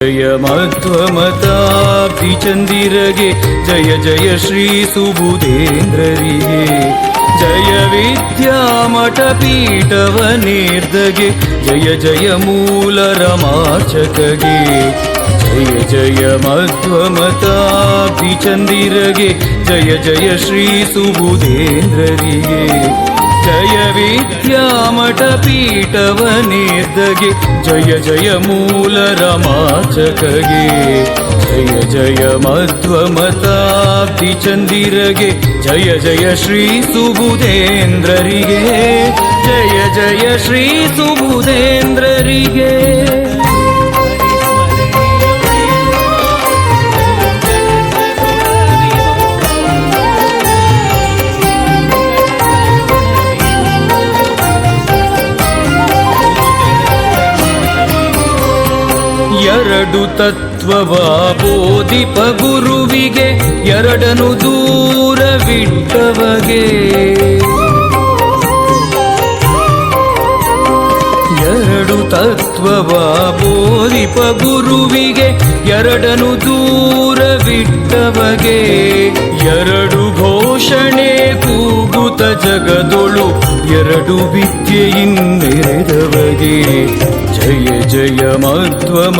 ಜಯ ಮಧ್ವಮತಾಬ್ಧಿಚಂದಿರಗೆ ಜಯ ಜಯ ಶ್ರೀ ಸುಬುಧೇಂದ್ರರಿಗೆ ಜಯ ವಿದ್ಯಾಮಠ ಪೀಠವನೇರ್ದಗೆ ಜಯ ಜಯ ಮೂಲ ರಮಾರ್ಚಕಗೆ ಜಯ ಜಯ ಮಧ್ವಮತಾಬ್ಧಿಚಂದಿರಗೆ ಜಯ ಜಯ ಶ್ರೀ ಸುಬುಧೇಂದ್ರರಿಗೆ ಜಯ ವಿದ್ಯಾಮಠ ಪೀಠವನೇರ್ದಗೆ ಜಯ ಜಯ ಮೂಲ ರಮಾರ್ಚಕಗೆ ಜಯ ಜಯ ಮಧ್ವಮತಾಬ್ಧಿಚಂದಿರಗೆ ಜಯ ಜಯ ಶ್ರೀ ಸುಬುಧೇಂದ್ರರಿಗೆ ಜಯ ಜಯ ಶ್ರೀ ಸುಬುಧೇಂದ್ರರಿಗೆ ಎರಡು ತತ್ವವ ಬೋಧಿಪ ಗುರುವಿಗೆ ಎರಡನು ದೂರವಿಟ್ಟವಗೆ ಎರಡು ತತ್ವವ ಬೋಧಿಪ ಗುರುವಿಗೆ ಎರಡನು ದೂರವಿಟ್ಟವಗೆ ಎರಡು ಘೋಷಣೆ ಕೂಗುತ ಜಗದೊಳು ಎರಡು ವಿದ್ಯೆಯಿಂದೆರೆದವಗೆ ಜಯ ಜಯ ಮಧ್ವಮ